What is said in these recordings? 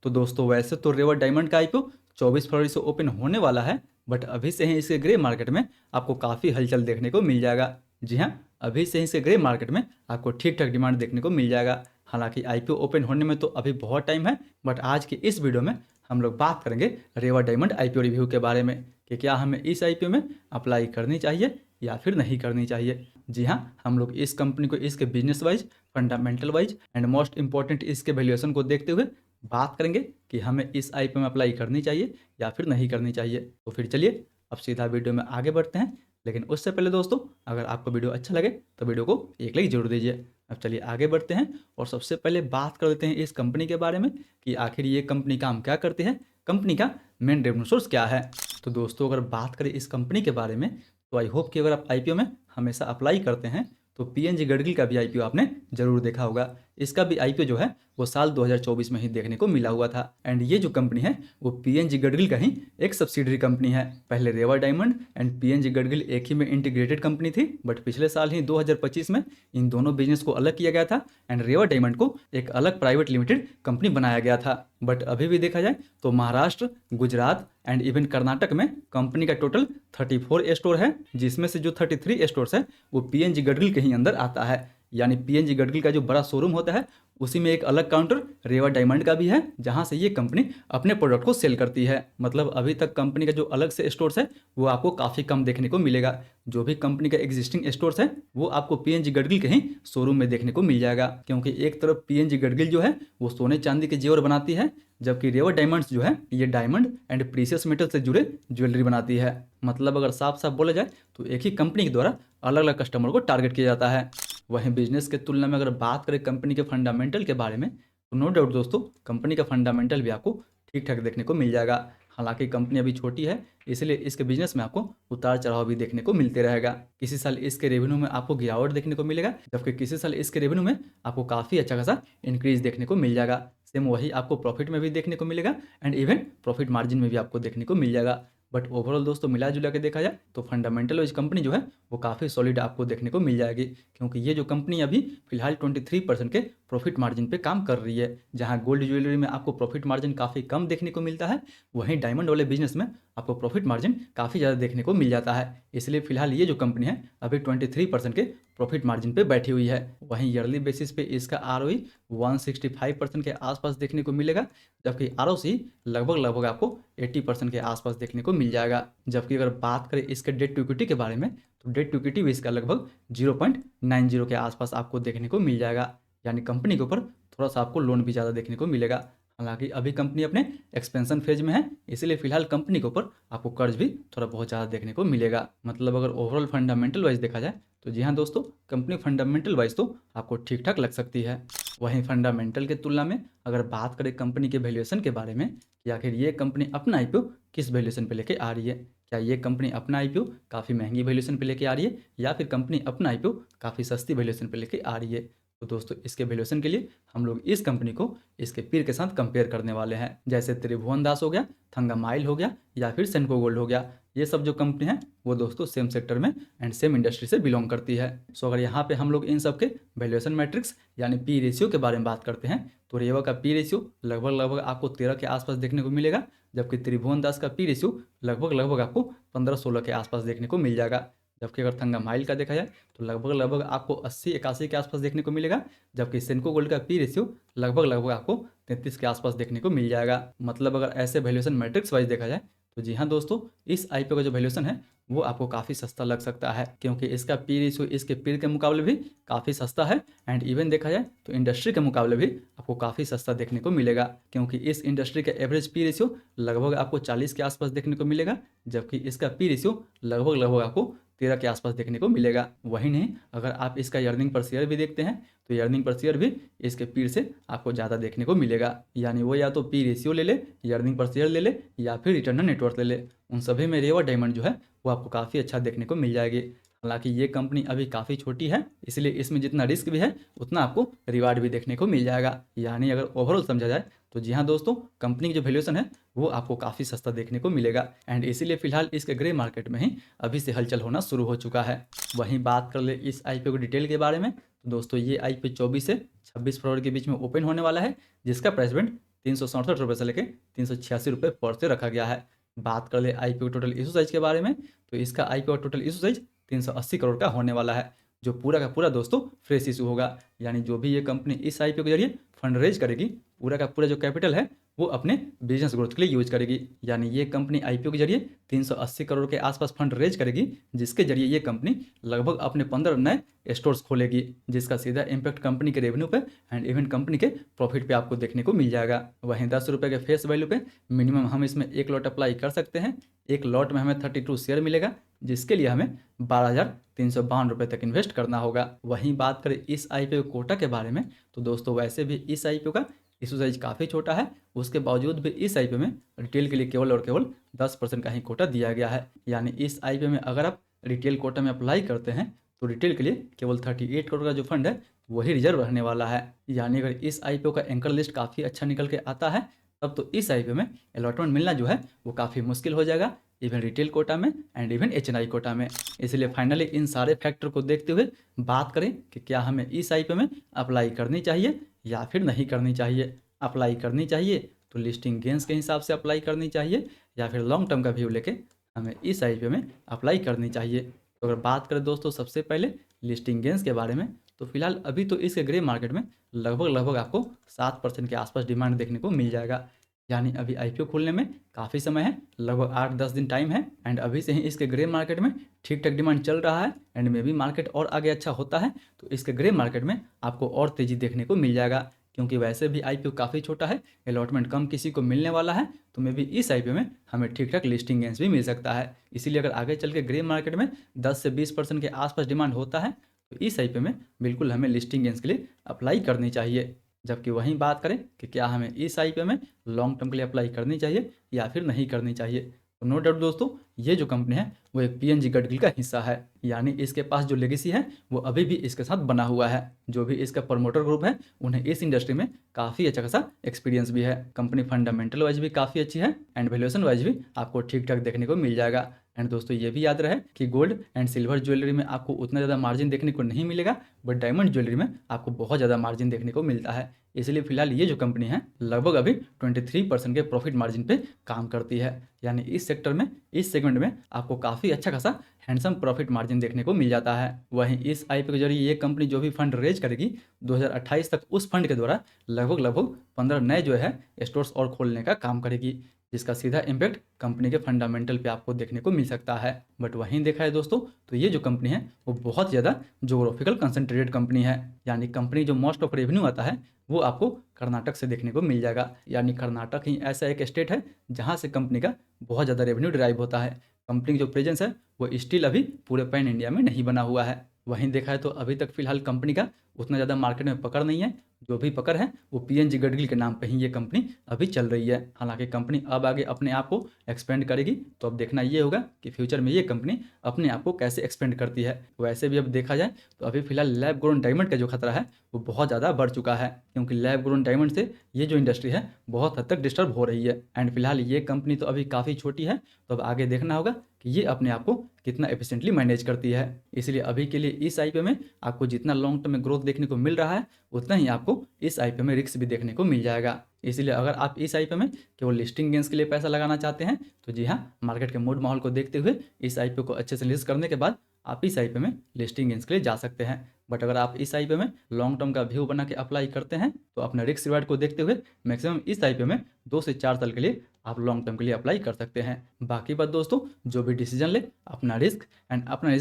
तो दोस्तों वैसे तो रेवा डायमंड का आईपीओ 24 फरवरी से ओपन होने वाला है, बट अभी से ही इसके ग्रे मार्केट में आपको काफ़ी हलचल देखने को मिल जाएगा। जी हाँ, अभी से ही इसके ग्रे मार्केट में आपको ठीक ठाक डिमांड देखने को मिल जाएगा। हालांकि आईपीओ ओपन होने में तो अभी बहुत टाइम है, बट आज की इस वीडियो में हम लोग बात करेंगे रेवा डायमंड आईपीओ रिव्यू के बारे में कि क्या हमें इस आईपीओ में अप्लाई करनी चाहिए या फिर नहीं करनी चाहिए। जी हाँ, हम लोग इस कंपनी को इसके business wise, fundamental wise and most important इसके वैल्यूएशन को देखते हुए बात करेंगे कि हमें इस आईपीओ में अप्लाई करनी चाहिए या फिर नहीं करनी चाहिए। तो फिर चलिए अब सीधा वीडियो में आगे बढ़ते हैं, लेकिन उससे पहले दोस्तों अगर आपको वीडियो अच्छा लगे तो वीडियो को एक लाइक जरूर दीजिए। अब चलिए आगे बढ़ते हैं और सबसे पहले बात कर लेते हैं इस कंपनी के बारे में कि आखिर ये कंपनी काम क्या करती है, कंपनी का मेन रेवेन्यू सोर्स क्या है। तो दोस्तों अगर बात करें इस कंपनी के बारे में तो आई होप कि अगर आप आईपीओ में हमेशा अप्लाई करते हैं तो पीएनजी गडगिल का भी आईपीओ आपने जरूर देखा होगा। इसका भी आईपीओ जो है वो साल 2024 में ही देखने को मिला हुआ था। एंड ये जो कंपनी है वो पीएनजी गडगिल का ही एक सब्सिडरी कंपनी है। पहले रेवा डायमंड एंड पीएनजी गडगिल एक ही में इंटीग्रेटेड कंपनी थी, बट पिछले साल ही 2025 में इन दोनों बिजनेस को अलग किया गया था एंड रेवा डायमंड को एक अलग प्राइवेट लिमिटेड कंपनी बनाया गया था। बट अभी भी देखा जाए तो महाराष्ट्र, गुजरात एंड इवन कर्नाटक में कंपनी का टोटल 34 स्टोर है, जिसमें से जो 33 स्टोर्स है वो पीएनजी गडगिल के ही अंदर आता है। यानी पीएनजी गडगिल का जो बड़ा शोरूम होता है उसी में एक अलग काउंटर रेवा डायमंड का भी है, जहां से ये कंपनी अपने प्रोडक्ट को सेल करती है। मतलब अभी तक कंपनी का जो अलग से स्टोर्स है वो आपको काफ़ी कम देखने को मिलेगा। जो भी कंपनी का एग्जिस्टिंग स्टोर्स है वो आपको पीएनजी गडगिल के ही शोरूम में देखने को मिल जाएगा, क्योंकि एक तरफ पीएनजी गडगिल जो है वो सोने चांदी के जेवर बनाती है, जबकि रेवा डायमंड्स जो है ये डायमंड एंड प्रीशियस मेटल से जुड़े ज्वेलरी बनाती है। मतलब अगर साफ साफ बोला जाए तो एक ही कंपनी के द्वारा अलग अलग कस्टमर को टारगेट किया जाता है। वहीं बिजनेस के तुलना में अगर बात करें कंपनी के फंडामेंटल के बारे में तो नो डाउट दोस्तों कंपनी का फंडामेंटल भी आपको ठीक ठाक देखने को मिल जाएगा। हालांकि कंपनी अभी छोटी है, इसलिए इसके बिजनेस में आपको उतार चढ़ाव भी देखने को मिलते रहेगा। किसी साल इसके रेवेन्यू में आपको गिरावट देखने को मिलेगा, जबकि किसी साल इसके रेवेन्यू में आपको काफ़ी अच्छा खासा इंक्रीज देखने को मिल जाएगा। सेम वही आपको प्रॉफिट में भी देखने को मिलेगा एंड इवन प्रॉफिट मार्जिन में भी आपको देखने को मिल जाएगा। बट ओवरऑल दोस्तों मिला जुला के देखा जाए तो फंडामेंटल वाइज कंपनी जो है वो काफ़ी सॉलिड आपको देखने को मिल जाएगी, क्योंकि ये जो कंपनी अभी फिलहाल 23% के प्रॉफिट मार्जिन पे काम कर रही है। जहां गोल्ड ज्वेलरी में आपको प्रॉफिट मार्जिन काफ़ी कम देखने को मिलता है, वहीं डायमंड वाले बिजनेस में आपको प्रॉफिट मार्जिन काफ़ी ज़्यादा देखने को मिल जाता है। इसलिए फिलहाल ये जो कंपनी है अभी 23% के प्रॉफिट मार्जिन पे बैठी हुई है। वहीं ईयरली बेसिस पे इसका ROE 165% के आसपास देखने को मिलेगा, जबकि ROC लगभग आपको 80% के आसपास देखने को मिल जाएगा। जबकि अगर बात करें इसके डेट टू इक्विटी के बारे में तो डेट टू इक्विटी भी इसका लगभग 0.90 के आसपास आपको देखने को मिल जाएगा। यानी कंपनी के ऊपर थोड़ा सा आपको लोन भी ज़्यादा देखने को मिलेगा। हालांकि अभी कंपनी अपने एक्सपेंशन फेज में है, इसलिए फिलहाल कंपनी के ऊपर आपको कर्ज भी थोड़ा बहुत ज़्यादा देखने को मिलेगा। मतलब अगर ओवरऑल फंडामेंटल वाइज देखा जाए तो जी हाँ दोस्तों, कंपनी फंडामेंटल वाइज तो आपको ठीक ठाक लग सकती है। वहीं फंडामेंटल के तुलना में अगर बात करें कंपनी के वैल्यूएशन के बारे में कि आखिर ये कंपनी अपना आईपीओ किस वैल्यूएशन पे लेके आ रही है, क्या ये कंपनी अपना आईपीओ काफ़ी महंगी वैल्यूएशन पे लेके आ रही है या फिर कंपनी अपना आईपीओ काफ़ी सस्ती वैल्यूएशन पे लेके आ रही है। तो दोस्तों इसके वैल्यूएशन के लिए हम लोग इस कंपनी को इसके पीर के साथ कंपेयर करने वाले हैं, जैसे त्रिभुवन दास हो गया, थंगामाइल हो गया या फिर सेनको गोल्ड हो गया। ये सब जो कंपनी है वो दोस्तों सेम सेक्टर में एंड सेम इंडस्ट्री से बिलोंग करती है। सो अगर यहाँ पे हम लोग इन सब के वैल्यूएशन मैट्रिक्स यानी पी रेशियो के बारे में बात करते हैं तो रेवा का पी रेशियो लगभग आपको 13 के आसपास देखने को मिलेगा, जबकि त्रिभुवन दास का पी रेशियो लगभग आपको 15-16 के आसपास देखने को मिल जाएगा। जबकि अगर थंगामाइल का देखा जाए तो लगभग आपको 80-81 के आसपास देखने को मिलेगा, जबकि सेनको गोल्ड का पी रेशियो लगभग आपको 33 के आसपास देखने को मिल जाएगा। मतलब अगर ऐसे वैल्यूएशन मैट्रिक्स वाइज देखा जाए तो जी हाँ दोस्तों, इस आईपीओ का जो वैल्यूएशन है वो आपको काफ़ी सस्ता लग सकता है, क्योंकि इसका पी रेशियो इसके पीर के मुकाबले भी काफ़ी सस्ता है एंड इवन देखा जाए तो इंडस्ट्री के मुकाबले भी आपको काफ़ी सस्ता देखने को मिलेगा, क्योंकि इस इंडस्ट्री का एवरेज पी रेशियो लगभग आपको 40 के आसपास देखने को मिलेगा, जबकि इसका पी रेशियो लगभग आपको 13 के आसपास देखने को मिलेगा। वही नहीं, अगर आप इसका अर्निंग पर शेयर भी देखते हैं तो अर्निंग पर शेयर भी इसके पीर से आपको ज़्यादा देखने को मिलेगा। यानी वो या तो पी रेशियो ले ले, अर्निंग पर शेयर ले ले या फिर रिटर्न ऑन नेटवर्थ ले ले, उन सभी में रेवा डायमंड जो है वो आपको काफ़ी अच्छा देखने को मिल जाएगी। हालांकि ये कंपनी अभी काफ़ी छोटी है, इसलिए इसमें जितना रिस्क भी है उतना आपको रिवार्ड भी देखने को मिल जाएगा। यानी अगर ओवरऑल समझा जाए तो जी हाँ दोस्तों, कंपनी की जो वैल्यूएशन है वो आपको काफ़ी सस्ता देखने को मिलेगा एंड इसीलिए फिलहाल इसके ग्रे मार्केट में ही अभी से हलचल होना शुरू हो चुका है। वहीं बात कर ले इस आईपीओ की डिटेल के बारे में तो दोस्तों ये आईपीओ 24 से 26 फरवरी के बीच में ओपन होने वाला है, जिसका प्राइस बैंड ₹367 से लेकर ₹386 पर से रखा गया है। बात कर ले आईपीओ टोटल इशू साइज के बारे में, तो इसका IPO total issue size 380 crore का होने वाला है, जो पूरा का पूरा दोस्तों फ्रेश इशू होगा। यानी जो भी ये कंपनी इस आईपीओ के जरिए फंड रेज करेगी, पूरा का पूरा जो कैपिटल है वो अपने बिजनेस ग्रोथ के लिए यूज करेगी। यानी ये कंपनी आईपीओ के जरिए 380 करोड़ के आसपास फंड रेज करेगी, जिसके जरिए ये कंपनी लगभग अपने 15 नए स्टोर्स खोलेगी, जिसका सीधा इम्पैक्ट कंपनी के रेवेन्यू पे एंड इवन कंपनी के प्रॉफिट पे आपको देखने को मिल जाएगा। वहीं ₹10 के फेस वैल्यू पे मिनिमम हम इसमें एक लॉट अप्लाई कर सकते हैं। एक लॉट में हमें 32 शेयर मिलेगा, जिसके लिए हमें ₹12,352 तक इन्वेस्ट करना होगा। वहीं बात करें इस आईपीओ कोटा के बारे में, तो दोस्तों वैसे भी इस आईपीओ का इशू साइज काफ़ी छोटा है, उसके बावजूद भी इस आईपीओ में रिटेल के लिए केवल और केवल 10% का ही कोटा दिया गया है। यानी इस आईपीओ में अगर आप रिटेल कोटा में अप्लाई करते हैं तो रिटेल के लिए केवल 38 करोड़ का जो फंड है वही रिजर्व रहने वाला है। यानी अगर इस आईपीओ का एंकर लिस्ट काफ़ी अच्छा निकल के आता है, तब तो इस आईपीओ में अलॉटमेंट मिलना जो है वो काफ़ी मुश्किल हो जाएगा, इवन रिटेल कोटा में एंड इवन एचएनआई कोटा में। इसलिए फाइनली इन सारे फैक्टर को देखते हुए बात करें कि क्या हमें इस आईपीओ में अप्लाई करनी चाहिए या फिर नहीं करनी चाहिए। अप्लाई करनी चाहिए तो लिस्टिंग गेंस के हिसाब से अप्लाई करनी चाहिए, या फिर लॉन्ग टर्म का व्यू लेके हमें इस आईपीओ में अप्लाई करनी चाहिए। तो अगर बात करें दोस्तों सबसे पहले लिस्टिंग गेंस के बारे में, तो फिलहाल अभी तो इस ग्रे मार्केट में लगभग आपको 7% के आसपास डिमांड देखने को मिल जाएगा। यानी अभी आईपीओ खुलने में काफ़ी समय है, लगभग 8-10 दिन टाइम है, एंड अभी से ही इसके ग्रे मार्केट में ठीक ठाक डिमांड चल रहा है। एंड मे भी मार्केट और आगे अच्छा होता है तो इसके ग्रे मार्केट में आपको और तेज़ी देखने को मिल जाएगा, क्योंकि वैसे भी आईपीओ काफ़ी छोटा है, अलॉटमेंट कम किसी को मिलने वाला है, तो मे भी इस आईपीओ में हमें ठीक ठाक लिस्टिंग गेंस भी मिल सकता है। इसीलिए अगर आगे चल के ग्रे मार्केट में 10 से 20% के आसपास डिमांड होता है तो इस आईपीओ में बिल्कुल हमें लिस्टिंग गेंस के लिए अप्लाई करनी चाहिए। जबकि वहीं बात करें कि क्या हमें इस आईपीओ में लॉन्ग टर्म के लिए अप्लाई करनी चाहिए या फिर नहीं करनी चाहिए, तो नो डाउट दोस्तों ये जो कंपनी है वो एक पीएनजी गडगिल का हिस्सा है। यानी इसके पास जो लेगेसी है वो अभी भी इसके साथ बना हुआ है। जो भी इसका प्रमोटर ग्रुप है उन्हें इस इंडस्ट्री में काफ़ी अच्छा खासा एक्सपीरियंस भी है। कंपनी फंडामेंटल वाइज भी काफ़ी अच्छी है एंड वैल्यूएशन वाइज भी आपको ठीक ठाक देखने को मिल जाएगा। एंड दोस्तों ये भी याद रहे कि गोल्ड एंड सिल्वर ज्वेलरी में आपको उतना ज़्यादा मार्जिन देखने को नहीं मिलेगा, बट डायमंड ज्वेलरी में आपको बहुत ज़्यादा मार्जिन देखने को मिलता है। इसलिए फिलहाल ये जो कंपनी है लगभग अभी 23% के प्रॉफिट मार्जिन पे काम करती है। यानी इस सेक्टर में, इस सेगमेंट में आपको काफ़ी अच्छा खासा हैंडसम प्रॉफिट मार्जिन देखने को मिल जाता है। वहीं इस आईपीओ के जरिए ये कंपनी जो भी फंड रेज करेगी 2028 तक, उस फंड के द्वारा लगभग 15 नए जो है स्टोर्स और खोलने का काम करेगी, जिसका सीधा इम्पैक्ट कंपनी के फंडामेंटल पे आपको देखने को मिल सकता है। बट वहीं देखा है दोस्तों तो ये जो कंपनी है वो बहुत ज़्यादा जोग्राफिकल कंसंट्रेटेड कंपनी है। यानी कंपनी जो मोस्ट ऑफ रेवेन्यू आता है वो आपको कर्नाटक से देखने को मिल जाएगा। यानी कर्नाटक ही ऐसा एक स्टेट है जहाँ से कंपनी का बहुत ज़्यादा रेवेन्यू डिराइव होता है। कंपनी की जो प्रेजेंस है वो स्टिल अभी पूरे पैन इंडिया में नहीं बना हुआ है। वहीं देखा है तो अभी तक फिलहाल कंपनी का उतना ज़्यादा मार्केट में पकड़ नहीं है। जो भी पकड़ है वो पीएनजी गडगिल के नाम पे ही ये कंपनी अभी चल रही है। हालांकि कंपनी अब आगे अपने आप को एक्सपेंड करेगी, तो अब देखना ये होगा कि फ्यूचर में ये कंपनी अपने आप को कैसे एक्सपेंड करती है। वैसे भी अब देखा जाए तो अभी फिलहाल लैब ग्रोन डायमंड का जो खतरा है वो बहुत ज़्यादा बढ़ चुका है, क्योंकि लैब ग्रोन डायमंड से ये जो इंडस्ट्री है बहुत हद तक डिस्टर्ब हो रही है। एंड फिलहाल ये कंपनी तो अभी काफ़ी छोटी है, तो अब आगे देखना होगा कि ये अपने आप को कितना एफिशिएंटली मैनेज करती है। इसलिए अभी के लिए इस आईपीओ में आपको जितना लॉन्ग टर्म में ग्रोथ देखने को मिल रहा है उतना ही आपको इस आईपीओ में रिस्क भी देखने को मिल जाएगा। इसलिए अगर आप इस आईपीओ में केवल लिस्टिंग गेंस के लिए पैसा लगाना चाहते हैं तो जी हाँ, मार्केट के मूड माहौल को देखते हुए इस आईपीओ को अच्छे से लिस्ट करने के बाद आप इस आईपीओ में लिस्टिंग गेंस के लिए जा सकते हैं। बट अगर आप इस आईपीओ में लॉन्ग टर्म का व्यू बना के अप्लाई करते हैं तो अपने रिस्क रिवार्ड को देखते हुए मैक्सिमम इस आईपीओ में 2 से 4 साल के लिए आप लॉन्ग टर्म के लिए अप्लाई कर सकते हैं। बाकी बात दोस्तों जो भी डिसीजन ले अपना रिस्क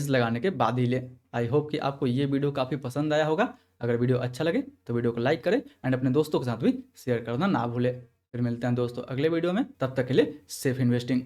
लगाने के बाद ही ले। आई होप कि आपको ये वीडियो काफ़ी पसंद आया होगा। अगर वीडियो अच्छा लगे तो वीडियो को लाइक करें एंड अपने दोस्तों के साथ भी शेयर करना ना भूलें। फिर मिलते हैं दोस्तों अगले वीडियो में, तब तक के लिए सेफ इन्वेस्टिंग।